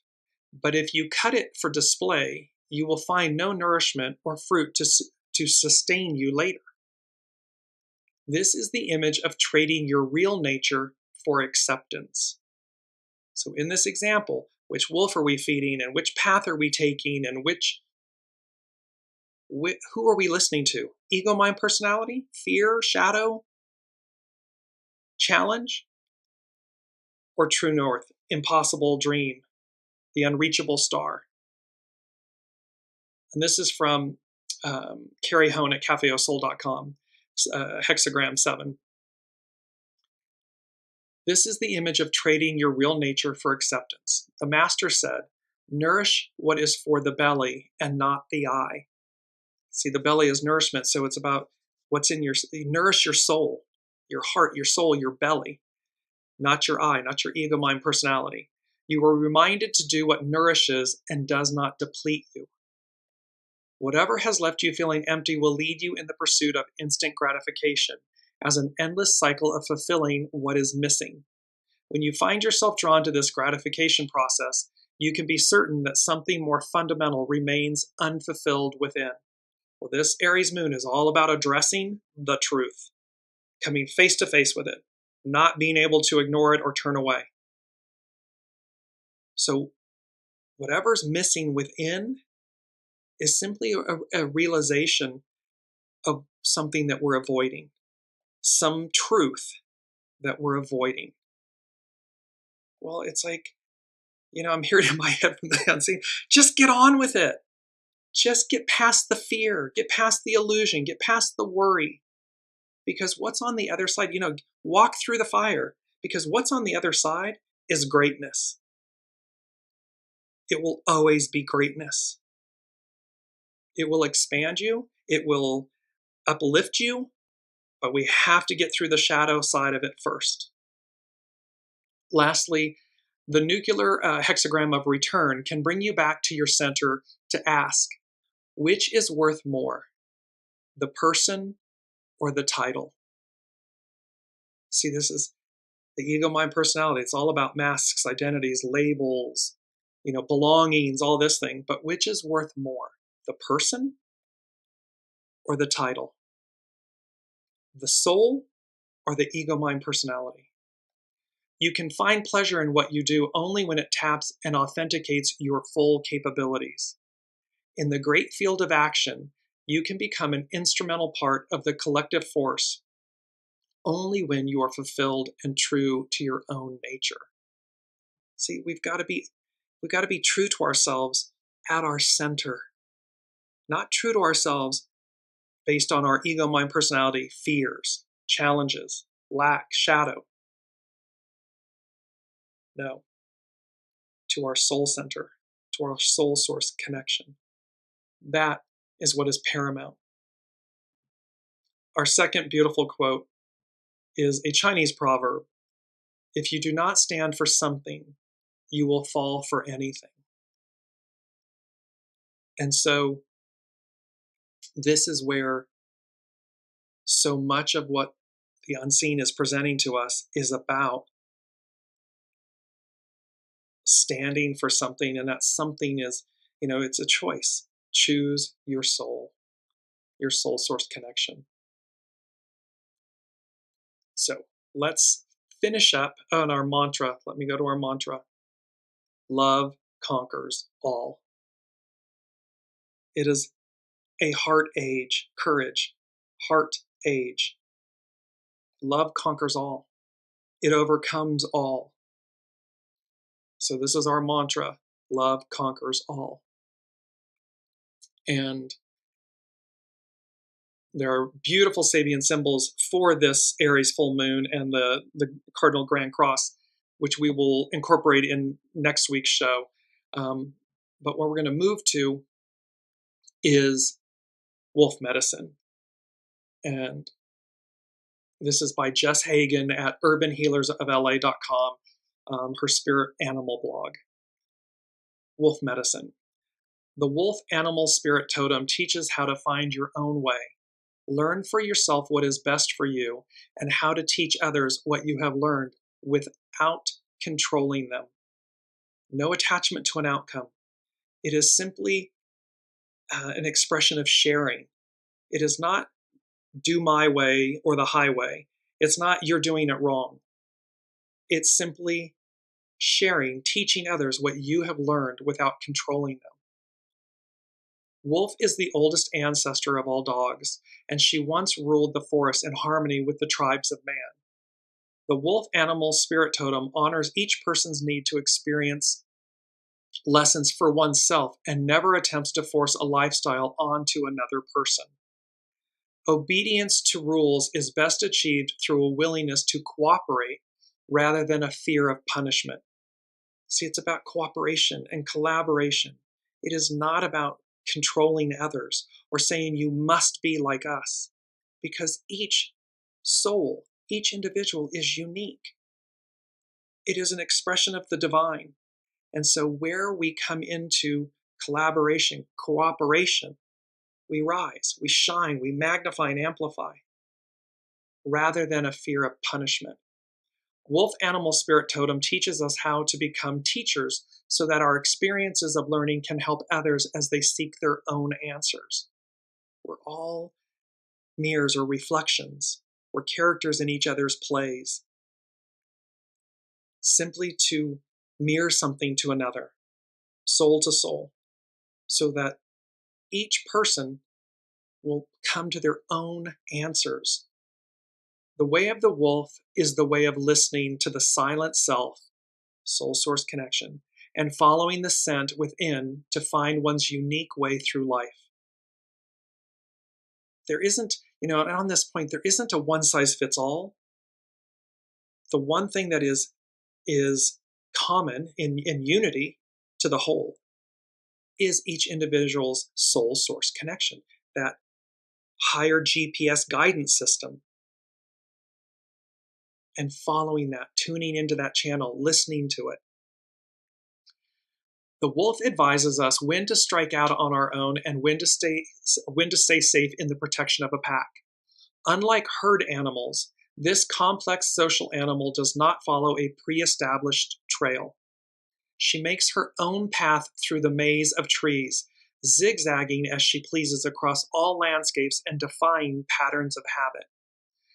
but if you cut it for display, you will find no nourishment or fruit to sustain you later. This is the image of trading your real nature for acceptance. So in this example, which wolf are we feeding and which path are we taking and which Who are we listening to? Ego, mind, personality? Fear, shadow, challenge? Or true north, impossible dream, the unreachable star? And this is from Carrie Hone at cafeosoul.com, hexagram 7. This is the image of trading your real nature for acceptance. The master said, nourish what is for the belly and not the eye. See, the belly is nourishment, so it's about what's in your, nourish your soul, your heart, your soul, your belly, not your eye, not your ego, mind, personality. You are reminded to do what nourishes and does not deplete you. Whatever has left you feeling empty will lead you in the pursuit of instant gratification as an endless cycle of fulfilling what is missing. When you find yourself drawn to this gratification process, you can be certain that something more fundamental remains unfulfilled within. Well, this Aries moon is all about addressing the truth, coming face to face with it, not being able to ignore it or turn away. So whatever's missing within is simply a realization of something that we're avoiding, some truth that we're avoiding. Well, it's like, I'm hearing in my head from the unseen, just get on with it. Just get past the fear, get past the illusion, get past the worry. Because what's on the other side, walk through the fire, because what's on the other side is greatness. It will always be greatness. It will expand you. It will uplift you, but we have to get through the shadow side of it first. Lastly, the nuclear hexagram of return can bring you back to your center to ask, which is worth more, the person or the title? See, this is the ego, mind, personality. It's all about masks, identities, labels, belongings, all this thing. But which is worth more, the person or the title? The soul or the ego, mind, personality? You can find pleasure in what you do only when it taps and authenticates your full capabilities. In the great field of action, you can become an instrumental part of the collective force only when you are fulfilled and true to your own nature. See, we've got to be true to ourselves at our center, not true to ourselves based on our ego, mind, personality, fears, challenges, lack, shadow. No, to our soul center, to our soul source connection. That is what is paramount. Our second beautiful quote is a Chinese proverb. If you do not stand for something, you will fall for anything. And so this is where so much of what the unseen is presenting to us is about standing for something. And that something is, it's a choice. Choose your soul source connection. So let's finish up on our mantra. Let me go to our mantra. Love conquers all. It is a heart age, courage, heart age. Love conquers all. It overcomes all. So this is our mantra. Love conquers all. And there are beautiful Sabian symbols for this Aries full moon and the Cardinal Grand Cross, which we will incorporate in next week's show. But what we're going to move to is wolf medicine. And this is by Jess Hagen at urbanhealersofla.com, her spirit animal blog. Wolf medicine. The wolf animal spirit totem teaches how to find your own way. Learn for yourself what is best for you and how to teach others what you have learned without controlling them. No attachment to an outcome. It is simply an expression of sharing. It is not do my way or the highway. It's not you're doing it wrong. It's simply sharing, teaching others what you have learned without controlling them. Wolf is the oldest ancestor of all dogs, and she once ruled the forest in harmony with the tribes of man. The wolf animal spirit totem honors each person's need to experience lessons for oneself and never attempts to force a lifestyle onto another person. Obedience to rules is best achieved through a willingness to cooperate rather than a fear of punishment. See, it's about cooperation and collaboration. It is not about controlling others or saying you must be like us, because each soul, each individual is unique. It is an expression of the divine. And so where we come into collaboration, cooperation, we rise, we shine, we magnify and amplify, rather than a fear of punishment. Wolf Animal Spirit Totem teaches us how to become teachers so that our experiences of learning can help others as they seek their own answers. We're all mirrors or reflections. We're characters in each other's plays. Simply to mirror something to another, soul to soul, so that each person will come to their own answers. The way of the wolf is the way of listening to the silent self, soul source connection, and following the scent within to find one's unique way through life. There isn't, and on this point, there isn't a one size fits all. The one thing that is common in unity to the whole is each individual's soul source connection, that higher GPS guidance system, and following that, tuning into that channel, listening to it. The wolf advises us when to strike out on our own and when to stay safe in the protection of a pack. Unlike herd animals, this complex social animal does not follow a pre-established trail. She makes her own path through the maze of trees, zigzagging as she pleases across all landscapes and defying patterns of habit.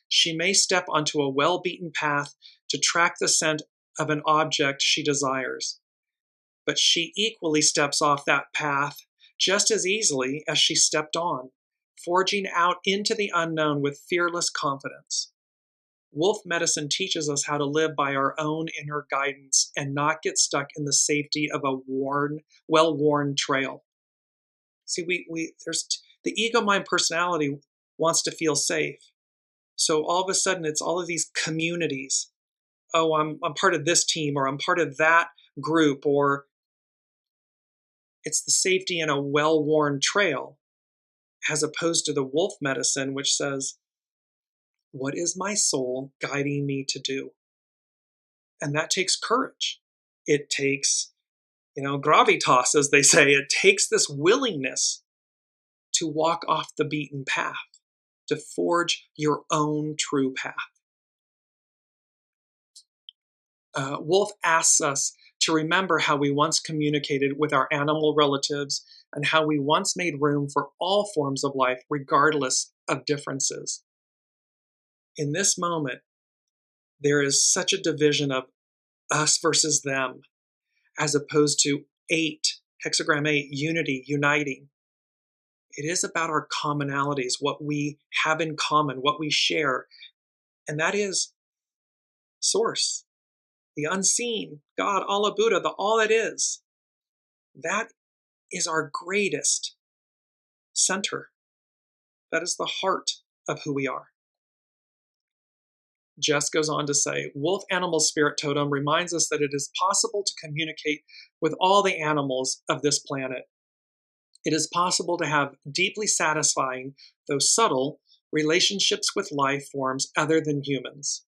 She may step onto a well-beaten path to track the scent of an object she desires, but she equally steps off that path just as easily as she stepped on, forging out into the unknown with fearless confidence. Wolf medicine teaches us how to live by our own inner guidance and not get stuck in the safety of a well-worn trail. See, there's the ego, mind, personality wants to feel safe. So all of a sudden, it's all of these communities. Oh, I'm part of this team, or I'm part of that group, or it's the safety in a well-worn trail, as opposed to the wolf medicine, which says, what is my soul guiding me to do? And that takes courage. It takes, gravitas, as they say. It takes this willingness to walk off the beaten path, to forge your own true path. Wolf asks us to remember how we once communicated with our animal relatives and how we once made room for all forms of life, regardless of differences. In this moment, there is such a division of us versus them, as opposed to hexagram 8, unity, uniting. It is about our commonalities, what we have in common, what we share, and that is Source, the unseen, God, Allah, Buddha, the all that is. That is our greatest center. That is the heart of who we are. Jess goes on to say, Wolf Animal Spirit Totem reminds us that it is possible to communicate with all the animals of this planet. It is possible to have deeply satisfying, though subtle, relationships with life forms other than humans.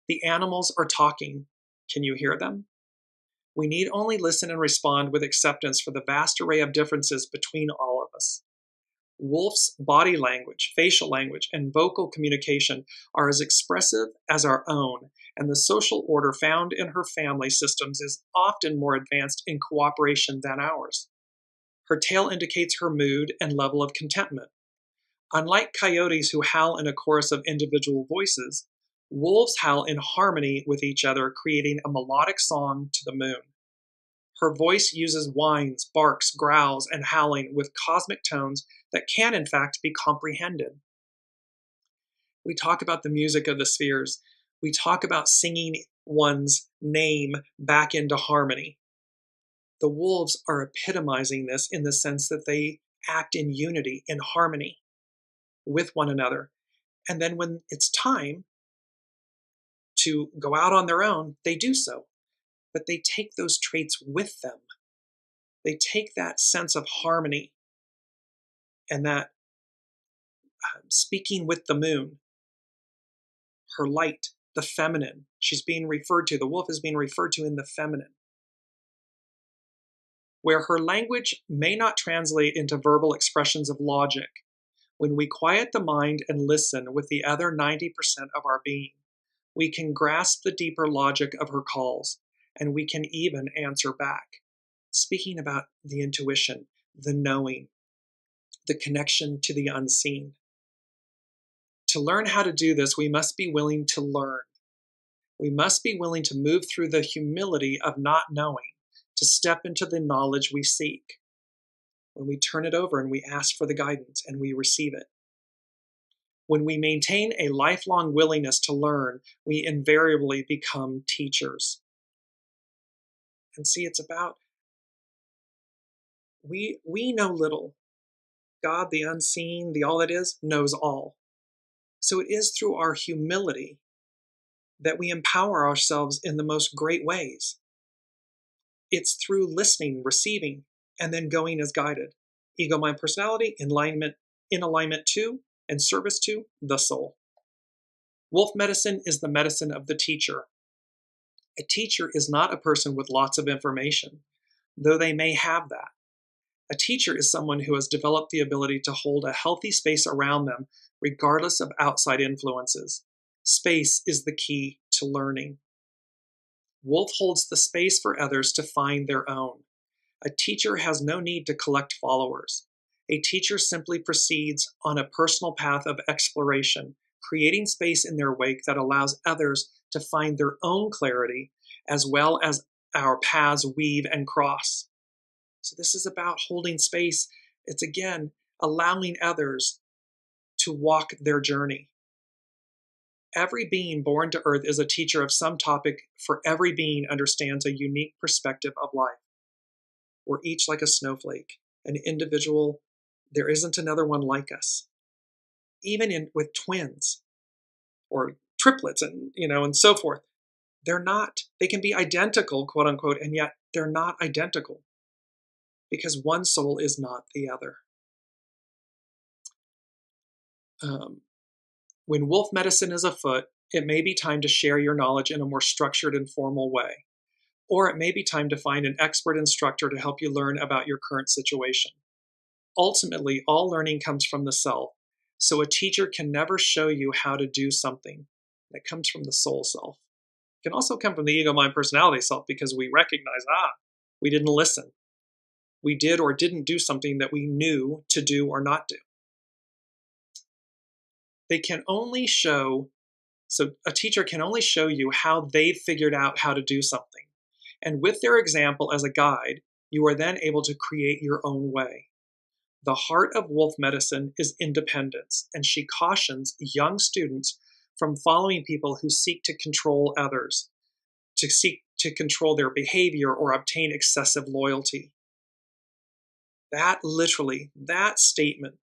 The animals are talking. Can you hear them? We need only listen and respond with acceptance for the vast array of differences between all of us. Wolf's body language, facial language, and vocal communication are as expressive as our own, and the social order found in her family systems is often more advanced in cooperation than ours. Her tail indicates her mood and level of contentment. Unlike coyotes who howl in a chorus of individual voices, wolves howl in harmony with each other, creating a melodic song to the moon. Her voice uses whines, barks, growls, and howling with cosmic tones that can, in fact, be comprehended. We talk about the music of the spheres. We talk about singing one's name back into harmony. The wolves are epitomizing this in the sense that they act in unity, in harmony with one another. And then when it's time to go out on their own, they do so. But they take those traits with them. They take that sense of harmony and that speaking with the moon, her light, the feminine. She's being referred to, the wolf is being referred to in the feminine. Where her language may not translate into verbal expressions of logic, when we quiet the mind and listen with the other 90% of our being, we can grasp the deeper logic of her calls, and we can even answer back. Speaking about the intuition, the knowing, the connection to the unseen. To learn how to do this, we must be willing to learn. We must be willing to move through the humility of not knowing, to step into the knowledge we seek. When we turn it over and we ask for the guidance and we receive it. When we maintain a lifelong willingness to learn, we invariably become teachers. And see, it's about, we know little. God, the unseen, the all that is, knows all. So it is through our humility that we empower ourselves in the most great ways. It's through listening, receiving, and then going as guided. Ego, mind, personality, in alignment to, and service to the soul. Wolf medicine is the medicine of the teacher. A teacher is not a person with lots of information, though they may have that. A teacher is someone who has developed the ability to hold a healthy space around them, regardless of outside influences. Space is the key to learning. Wolf holds the space for others to find their own. A teacher has no need to collect followers. A teacher simply proceeds on a personal path of exploration, creating space in their wake that allows others to find their own clarity, as well as our paths weave and cross. So this is about holding space. It's again, allowing others to walk their journey. Every being born to earth is a teacher of some topic, for every being understands a unique perspective of life. We're each like a snowflake, an individual. There isn't another one like us. Even with twins or triplets and so forth, they're not, they can be identical, quote unquote, and yet they're not identical because one soul is not the other. When wolf medicine is afoot, it may be time to share your knowledge in a more structured and formal way. Or it may be time to find an expert instructor to help you learn about your current situation. Ultimately, all learning comes from the self, so a teacher can never show you how to do something. That comes from the soul self. It can also come from the ego, mind, personality self because we recognize, we didn't listen. We did or didn't do something that we knew to do or not do. They can only show, so a teacher can only show you how they've figured out how to do something. And with their example as a guide, you are then able to create your own way. The heart of wolf medicine is independence, and she cautions young students from following people who seek to control others, to seek to control their behavior or obtain excessive loyalty. That literally, that statement.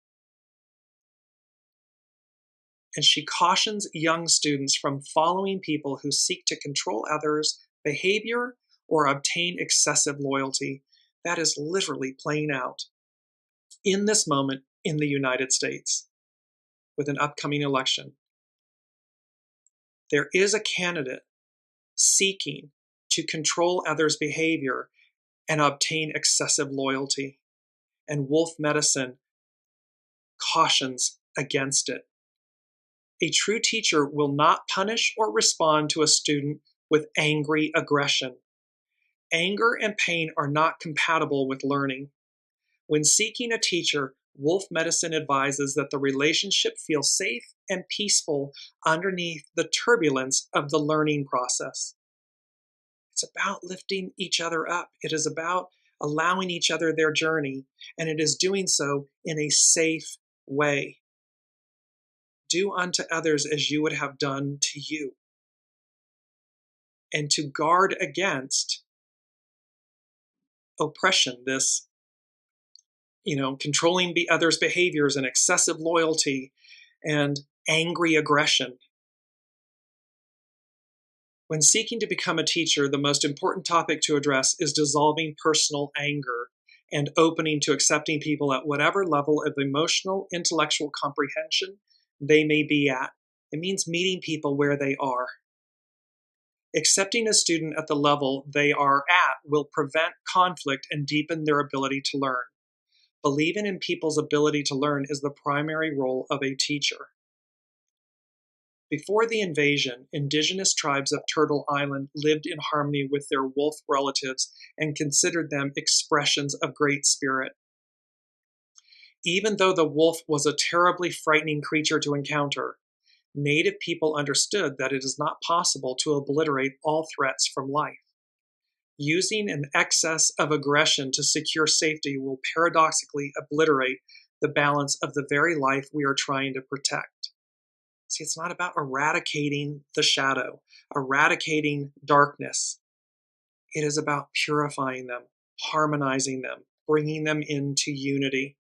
And she cautions young students from following people who seek to control others' behavior or obtain excessive loyalty. That is literally playing out in this moment in the United States with an upcoming election. There is a candidate seeking to control others' behavior and obtain excessive loyalty. And wolf medicine cautions against it. A true teacher will not punish or respond to a student with angry aggression. Anger and pain are not compatible with learning. When seeking a teacher, wolf medicine advises that the relationship feel safe and peaceful underneath the turbulence of the learning process. It's about lifting each other up. It is about allowing each other their journey, and it is doing so in a safe way. Do unto others as you would have done to you. And to guard against oppression, this, controlling others' behaviors and excessive loyalty and angry aggression. When seeking to become a teacher, the most important topic to address is dissolving personal anger and opening to accepting people at whatever level of emotional, intellectual comprehension they may be at. It means meeting people where they are. Accepting a student at the level they are at will prevent conflict and deepen their ability to learn. Believing in people's ability to learn is the primary role of a teacher. Before the invasion, indigenous tribes of Turtle Island lived in harmony with their wolf relatives and considered them expressions of great spirit. Even though the wolf was a terribly frightening creature to encounter, Native people understood that it is not possible to obliterate all threats from life. Using an excess of aggression to secure safety will paradoxically obliterate the balance of the very life we are trying to protect. See, it's not about eradicating the shadow, eradicating darkness. It is about purifying them, harmonizing them, bringing them into unity.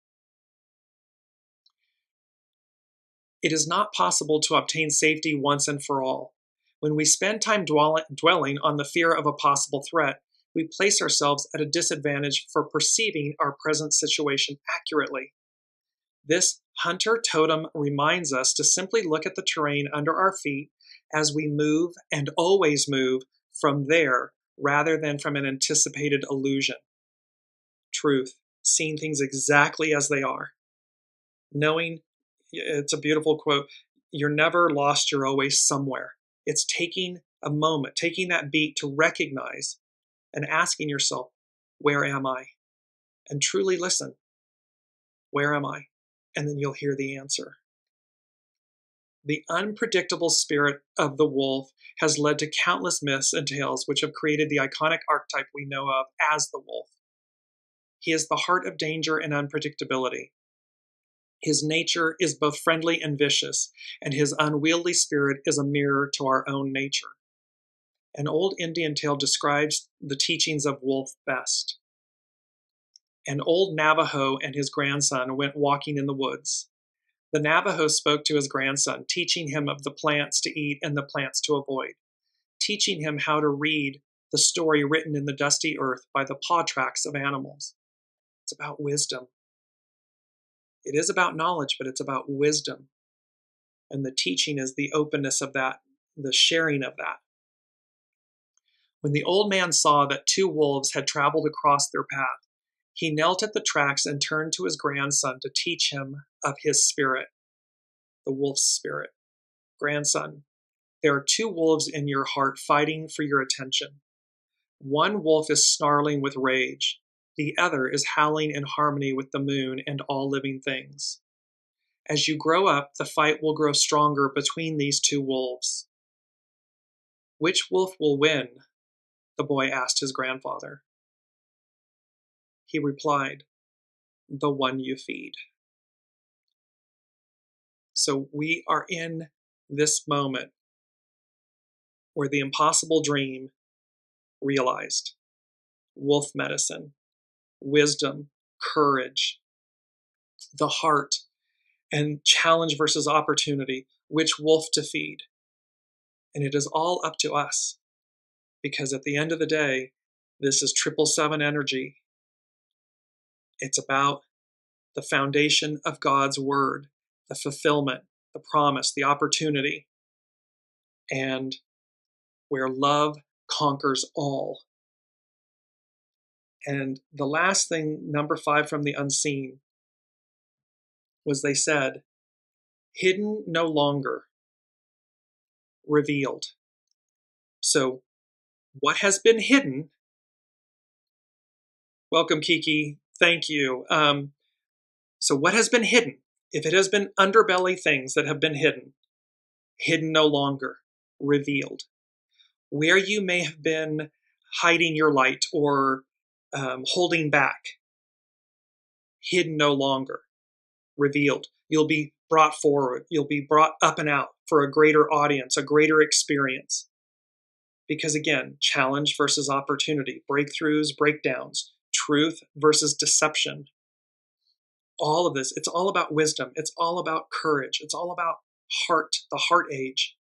It is not possible to obtain safety once and for all. When we spend time dwelling on the fear of a possible threat, we place ourselves at a disadvantage for perceiving our present situation accurately. This hunter totem reminds us to simply look at the terrain under our feet as we move and always move from there rather than from an anticipated illusion. Truth, seeing things exactly as they are. Knowing, it's a beautiful quote, you're never lost, you're always somewhere. It's taking a moment, taking that beat to recognize and asking yourself, where am I? And truly listen, where am I? And then you'll hear the answer. The unpredictable spirit of the wolf has led to countless myths and tales which have created the iconic archetype we know of as the wolf. He is the heart of danger and unpredictability. His nature is both friendly and vicious, and his unwieldy spirit is a mirror to our own nature. An old Indian tale describes the teachings of wolf best. An old Navajo and his grandson went walking in the woods. The Navajo spoke to his grandson, teaching him of the plants to eat and the plants to avoid, teaching him how to read the story written in the dusty earth by the paw tracks of animals. It's about wisdom. It is about knowledge, but it's about wisdom. And the teaching is the openness of that, the sharing of that. When the old man saw that two wolves had traveled across their path, he knelt at the tracks and turned to his grandson to teach him of his spirit, the wolf's spirit. Grandson, there are two wolves in your heart fighting for your attention. One wolf is snarling with rage. The other is howling in harmony with the moon and all living things. As you grow up, the fight will grow stronger between these two wolves. Which wolf will win? The boy asked his grandfather. He replied, the one you feed. So we are in this moment where the impossible dream realized. Wolf medicine, wisdom, courage, the heart, and challenge versus opportunity, which wolf to feed. And it is all up to us, because at the end of the day, this is 777 energy. It's about the foundation of God's word, the fulfillment, the promise, the opportunity, and where love conquers all. And the last thing, number 5 from the unseen, was they said, hidden no longer, revealed. So what has been hidden, welcome Kiki, thank you. So what has been hidden? If it has been underbelly things that have been hidden no longer, revealed. Where you may have been hiding your light or holding back. Hidden no longer, revealed. You'll be brought forward. You'll be brought up and out for a greater audience, a greater experience. Because again, challenge versus opportunity, breakthroughs, breakdowns, truth versus deception. All of this, it's all about wisdom. It's all about courage. It's all about heart, the heart age.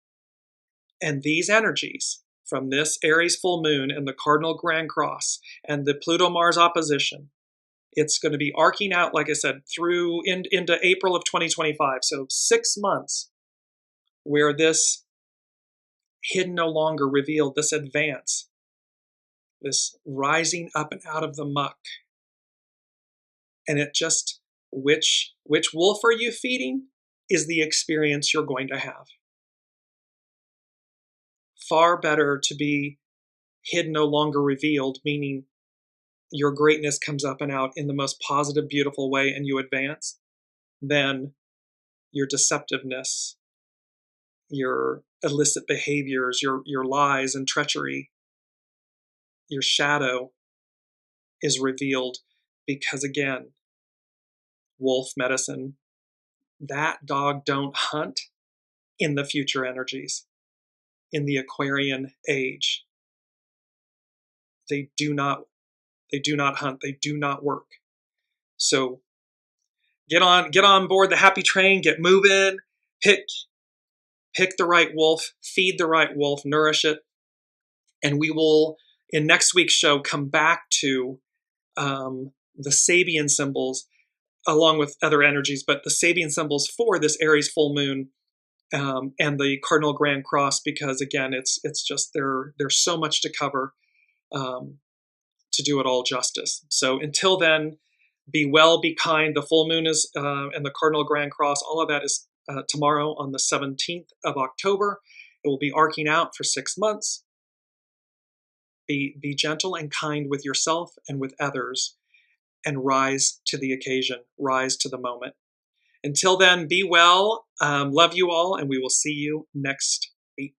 And these energies from this Aries full moon and the cardinal grand cross and the Pluto-Mars opposition, it's going to be arcing out, like I said, through into April of 2025. So 6 months where this hidden no longer, revealed, this advance, this rising up and out of the muck. And it just, which wolf are you feeding is the experience you're going to have. Far better to be hidden no longer, revealed, meaning your greatness comes up and out in the most positive, beautiful way and you advance, than your deceptiveness, your illicit behaviors, your lies and treachery, your shadow is revealed. Because again, wolf medicine, that dog don't hunt in the future energies, in the Aquarian age. They do not hunt, they do not work. So get on board the happy train, get moving, pick the right wolf, feed the right wolf, nourish it. And we will, in next week's show, come back to the SABIAN symbols along with other energies, but the SABIAN symbols for this Aries full moon and the cardinal grand cross, because again, it's just there's so much to cover to do it all justice. So until then, be well, be kind. The full moon is and the cardinal grand cross, all of that is tomorrow on the 17th of October. It will be arcing out for 6 months. Be gentle and kind with yourself and with others, and rise to the occasion, rise to the moment. Until then, be well, love you all, and we will see you next week.